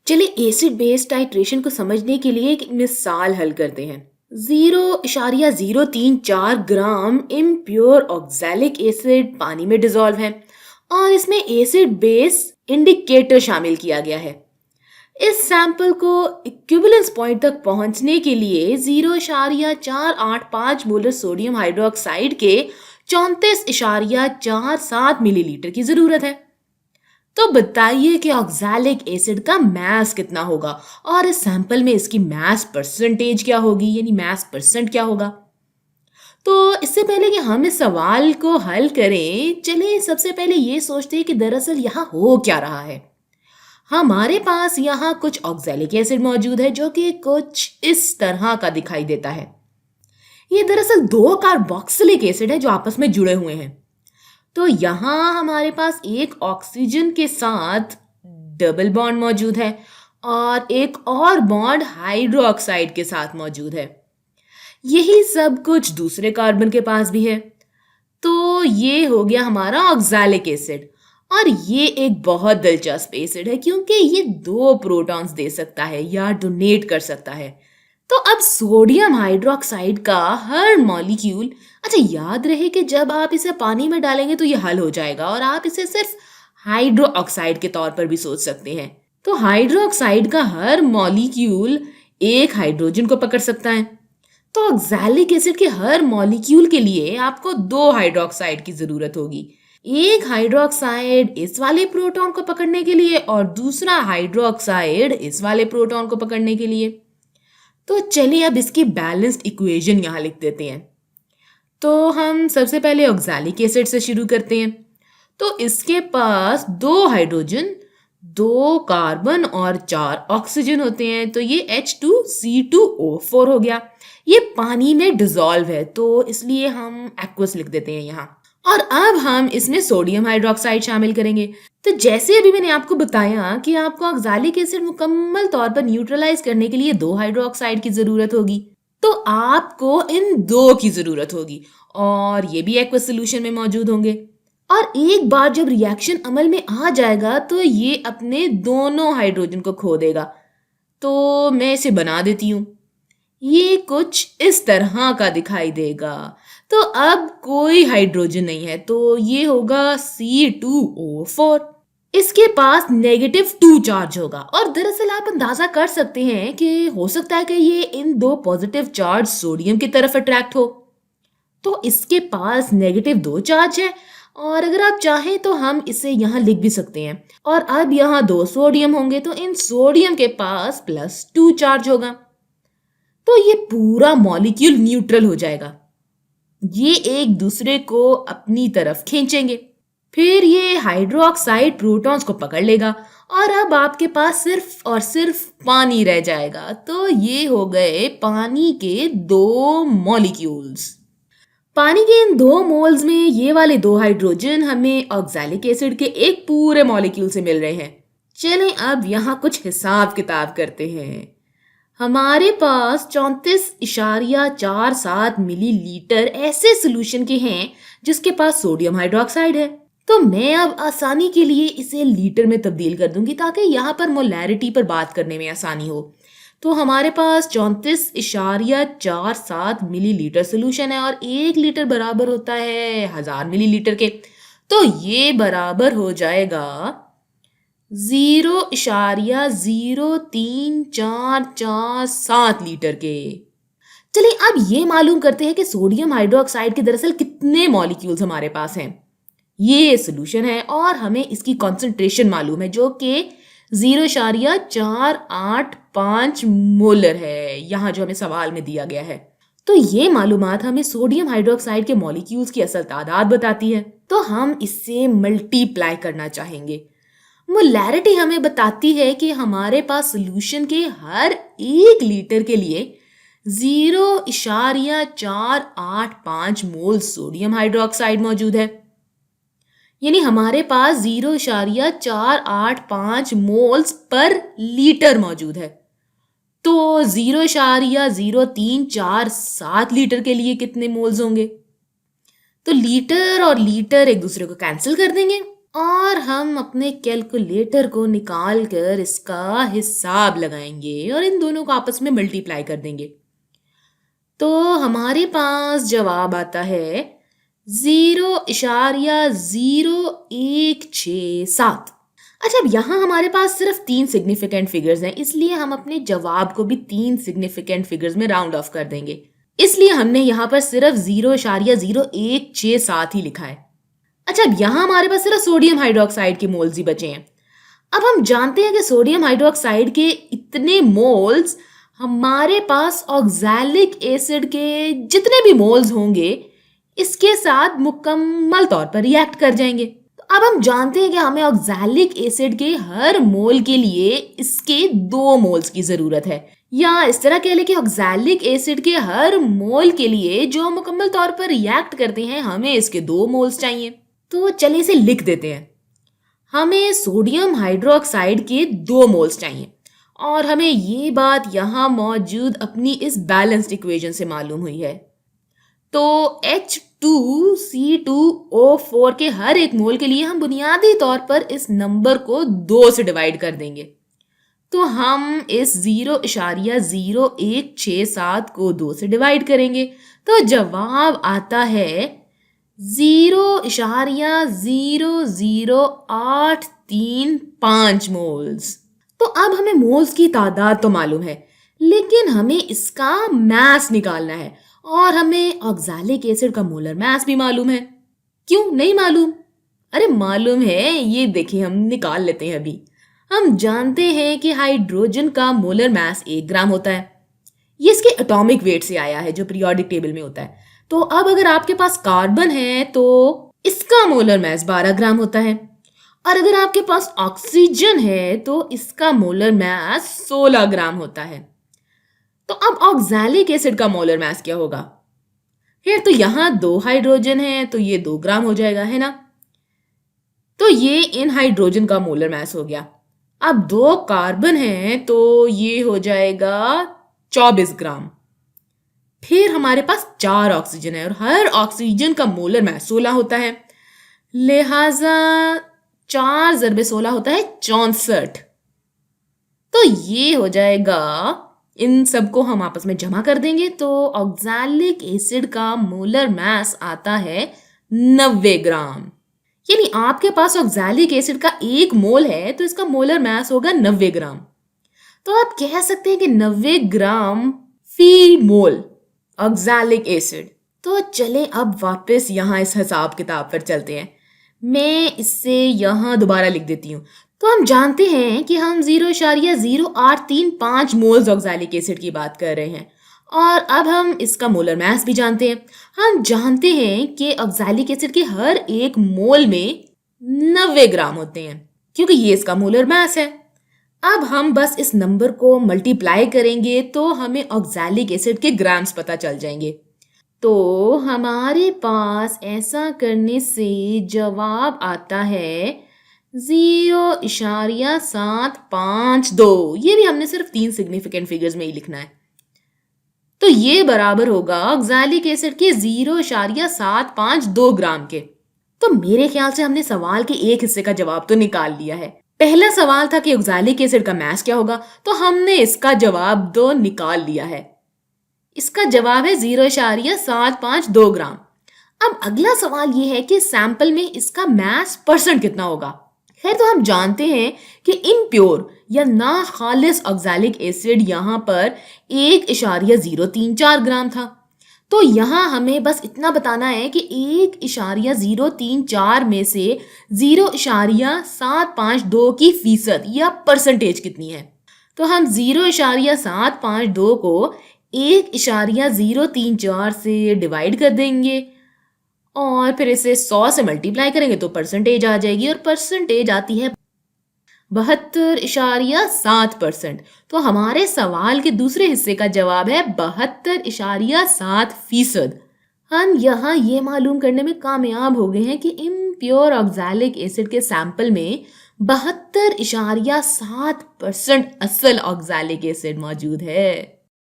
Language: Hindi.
चलिए एसिड बेस टाइट्रेशन को समझने के लिए एक मिसाल हल करते हैं। 0.034 ग्राम इम्प्योर ऑक्सैलिक एसिड पानी में डिसॉल्व है और इसमें एसिड बेस इंडिकेटर शामिल किया गया है। इस सैंपल को इक्विवेलेंस पॉइंट तक पहुंचने के लिए 0.485 मोलर सोडियम हाइड्रोक्साइड के 34.47 मिलीलीटर की जरूरत है। तो बताइए कि ऑक्सैलिक एसिड का मास कितना होगा और इस सैंपल में इसकी मास परसेंटेज क्या होगी, यानी मास परसेंट क्या होगा। तो इससे पहले कि हम इस सवाल को हल करें, चलिए सबसे पहले ये सोचते हैं कि दरअसल यहाँ हो क्या रहा है। हमारे पास यहाँ कुछ ऑक्सैलिक एसिड मौजूद है जो कि कुछ इस तरह का दिखाई देता है। ये दरअसल दो कार्बोक्सिलिक एसिड है जो आपस में जुड़े हुए हैं। तो यहाँ हमारे पास एक ऑक्सीजन के साथ डबल बॉन्ड मौजूद है और एक और बॉन्ड हाइड्रोक्साइड के साथ मौजूद है। यही सब कुछ दूसरे कार्बन के पास भी है। तो ये हो गया हमारा ऑक्सैलिक एसिड और ये एक बहुत दिलचस्प एसिड है क्योंकि ये 2 प्रोटॉन्स दे सकता है या डोनेट कर सकता है। तो अब सोडियम हाइड्रोक्साइड का हर मॉलिक्यूल, अच्छा याद रहे कि जब आप इसे पानी में डालेंगे तो ये हल हो जाएगा और आप इसे सिर्फ हाइड्रो ऑक्साइड के तौर पर भी सोच सकते हैं। तो हाइड्रोक्साइड का हर मॉलिक्यूल एक हाइड्रोजन को पकड़ सकता है। तो ऑक्सैलिक एसिड के हर मॉलिक्यूल के लिए आपको 2 हाइड्रोक्साइड की जरूरत होगी। एक हाइड्रोक्साइड इस वाले प्रोटॉन को पकड़ने के लिए और दूसरा हाइड्रोक्साइड इस वाले प्रोटॉन को पकड़ने के लिए। तो चलिए अब इसकी बैलेंस्ड इक्वेशन यहाँ लिख देते हैं। तो हम सबसे पहले ऑक्सैलिक एसिड से शुरू करते हैं। तो इसके पास 2 हाइड्रोजन, 2 कार्बन और 4 ऑक्सीजन होते हैं। तो ये H2C2O4 हो गया। ये पानी में डिसॉल्व है तो इसलिए हम एक्वस लिख देते हैं यहाँ। और अब हम इसमें सोडियम हाइड्रोक्साइड शामिल करेंगे। तो जैसे अभी मैंने आपको बताया कि आपको ऑक्सैलिक एसिड मुकम्मल तौर पर न्यूट्रलाइज करने के लिए 2 हाइड्रोक्साइड की जरूरत होगी। तो आपको इन 2 की जरूरत होगी और ये भी एक्वस सॉल्यूशन में मौजूद होंगे। और एक बार जब रिएक्शन अमल में आ जाएगा तो ये अपने दोनों हाइड्रोजन को खो देगा। तो मैं इसे बना देती हूँ। ये कुछ इस तरह का दिखाई देगा। तो अब कोई हाइड्रोजन नहीं है तो ये होगा C2O4। इसके पास -2 चार्ज होगा और दरअसल आप अंदाजा कर सकते हैं कि हो सकता है कि ये इन 2 पॉजिटिव चार्ज सोडियम की तरफ अट्रैक्ट हो। तो इसके पास -2 चार्ज है और अगर आप चाहें तो हम इसे यहाँ लिख भी सकते हैं। और अब यहाँ 2 सोडियम होंगे तो इन सोडियम के पास +2 चार्ज होगा। तो ये पूरा मॉलिक्यूल न्यूट्रल हो जाएगा। ये एक दूसरे को अपनी तरफ खींचेंगे। फिर ये हाइड्रोक्साइड प्रोटॉन्स को पकड़ लेगा और अब आपके पास सिर्फ और सिर्फ पानी रह जाएगा। तो ये हो गए पानी के 2 मॉलिक्यूल्स। पानी के इन 2 मोल्स में ये वाले 2 हाइड्रोजन हमें ऑक्सैलिक एसिड के एक पूरे मॉलिक्यूल से मिल रहे हैं। चलें अब यहाँ कुछ हिसाब किताब करते हैं। हमारे पास 34.47 मिलीलीटर ऐसे सॉल्यूशन के हैं जिसके पास सोडियम हाइड्रोक्साइड है। तो मैं अब आसानी के लिए इसे लीटर में तब्दील कर दूंगी ताकि यहाँ पर मोलैरिटी पर बात करने में आसानी हो। तो हमारे पास 34.47 मिलीलीटर सॉल्यूशन है और 1 लीटर बराबर होता है 1000 मिलीलीटर के। तो ये बराबर हो जाएगा 0.03447 लीटर के। चलिए अब ये मालूम करते हैं कि सोडियम हाइड्रोक्साइड के दरअसल कितने मॉलिक्यूल्स हमारे पास हैं। ये सॉल्यूशन है और हमें इसकी कॉन्सेंट्रेशन मालूम है जो कि 0.485 मोलर है, यहाँ जो हमें सवाल में दिया गया है। तो ये मालूमात हमें सोडियम हाइड्रोक्साइड के मॉलिक्यूल्स की असल तादाद बताती है। तो हम इससे मल्टीप्लाई करना चाहेंगे। मोलैरिटी हमें बताती है कि हमारे पास सॉल्यूशन के हर 1 लीटर के लिए 0.485 मोल सोडियम हाइड्रोक्साइड मौजूद है। यानी हमारे पास 0.485 मोल्स पर लीटर मौजूद है। तो 0.0347 लीटर के लिए कितने मोल्स होंगे? तो लीटर और लीटर एक दूसरे को कैंसिल कर देंगे और हम अपने कैलकुलेटर को निकाल कर इसका हिसाब लगाएंगे और इन दोनों को आपस में मल्टीप्लाई कर देंगे। तो हमारे पास जवाब आता है 0.0167। अच्छा, अब यहाँ हमारे पास सिर्फ 3 सिग्निफिकेंट फिगर्स हैं, इसलिए हम अपने जवाब को भी 3 सिग्निफिकेंट फिगर्स में राउंड ऑफ कर देंगे। इसलिए हमने यहाँ पर सिर्फ 0.0167 ही लिखा है। अच्छा, अब यहाँ हमारे पास सिर्फ सोडियम हाइड्रोक्साइड के मोल्स ही बचे हैं। अब हम जानते हैं कि सोडियम हाइड्रोक्साइड के इतने मोल्स हमारे पास ऑक्सैलिक एसिड के जितने भी मोल्स होंगे इसके साथ मुकम्मल तौर पर रिएक्ट कर जाएंगे। तो अब हम जानते हैं कि हमें ऑक्सैलिक एसिड के हर मोल के लिए इसके 2 मोल्स की जरूरत है, या इस तरह कह लें कि ऑक्सैलिक एसिड के हर मोल के लिए जो मुकम्मल तौर पर रिएक्ट करते हैं हमें इसके 2 मोल्स चाहिए। तो चलिए इसे लिख देते हैं। हमें सोडियम हाइड्रोक्साइड के 2 मोल्स चाहिए और हमें ये बात यहाँ मौजूद अपनी इस बैलेंस्ड इक्वेशन से मालूम हुई है। तो H2C2O4 के हर एक मोल के लिए हम बुनियादी तौर पर इस नंबर को 2 से डिवाइड कर देंगे। तो हम इस 0.0167 को 2 से डिवाइड करेंगे तो जवाब आता है 0.00835 मोल्स। तो अब हमें मोल्स की तादाद तो मालूम है, लेकिन हमें इसका मास निकालना है और हमें ऑक्सैलिक एसिड का मोलर मास भी मालूम है। क्यों नहीं मालूम? अरे मालूम है, ये देखिए हम निकाल लेते हैं अभी। हम जानते हैं कि हाइड्रोजन का मोलर मास 1 ग्राम होता है। ये इसके एटॉमिक वेट से आया है जो पीरियोडिक टेबल में होता है। तो अब अगर आपके पास कार्बन है तो इसका मोलर मास 12 ग्राम होता है, और अगर आपके पास ऑक्सीजन है तो इसका मोलर मास 16 ग्राम होता है। तो अब ऑक्सैलिक एसिड का मोलर मास क्या होगा? खैर, तो यहाँ 2 हाइड्रोजन है तो ये 2 ग्राम हो जाएगा, है ना। तो ये इन हाइड्रोजन का मोलर मास हो गया। अब 2 कार्बन है तो ये हो जाएगा 24 ग्राम। फिर हमारे पास 4 ऑक्सीजन है और हर ऑक्सीजन का मोलर मास 16 होता है, लिहाजा 4 × 16 होता है 64। तो ये हो जाएगा, इन सबको हम आपस में जमा कर देंगे तो ऑक्सैलिक एसिड का मोलर मास आता है 90 ग्राम। यानी आपके पास ऑक्सैलिक एसिड का 1 मोल है तो इसका मोलर मास होगा 90 ग्राम। तो आप कह सकते हैं कि 90 ग्राम फी मोल ऑक्सैलिक एसिड। तो चलें अब वापस यहाँ इस हिसाब किताब पर चलते हैं। मैं इससे यहाँ दोबारा लिख देती हूँ। तो हम जानते हैं कि हम 0.0835 मोल्स ऑक्सैलिक एसिड की बात कर रहे हैं और अब हम इसका मोलर मास भी जानते हैं। हम जानते हैं कि ऑक्सैलिक एसिड के हर एक मोल में 90 ग्राम होते हैं क्योंकि ये इसका मोलर मास है। अब हम बस इस नंबर को मल्टीप्लाई करेंगे तो हमें ऑक्सैलिक एसिड के ग्राम्स पता चल जाएंगे। तो हमारे पास ऐसा करने से जवाब आता है 0.752। ये भी हमने सिर्फ 3 सिग्निफिकेंट फिगर्स में ही लिखना है। तो ये बराबर होगा ऑक्सैलिक एसिड के 0.752 ग्राम के। तो मेरे ख्याल से हमने सवाल के एक हिस्से का जवाब तो निकाल लिया है। पहला सवाल था कि ऑक्सैलिक एसिड का मास क्या होगा, तो हमने इसका जवाब तो निकाल लिया है। इसका जवाब है 0.752 ग्राम। अब अगला सवाल ये है कि सैंपल में इसका मास परसेंट कितना होगा। खैर, तो हम जानते हैं कि इम्प्योर या ना खालिस ऑक्सैलिक एसिड यहाँ पर 1.034 ग्राम था। तो यहाँ हमें बस इतना बताना है कि 1.034 में से 0.752 की फीसद या परसेंटेज कितनी है। तो हम 0.752 को 1.034 से डिवाइड कर देंगे और फिर इसे 100 से मल्टीप्लाई करेंगे तो परसेंटेज आ जाएगी और परसेंटेज आती है 72.7%। तो हमारे सवाल के दूसरे हिस्से का जवाब है 72.7%। हम यहाँ ये मालूम करने में कामयाब हो गए हैं कि इम्प्योर ऑक्सैलिक एसिड के सैंपल में 72.7% असल ऑक्सैलिक एसिड मौजूद है।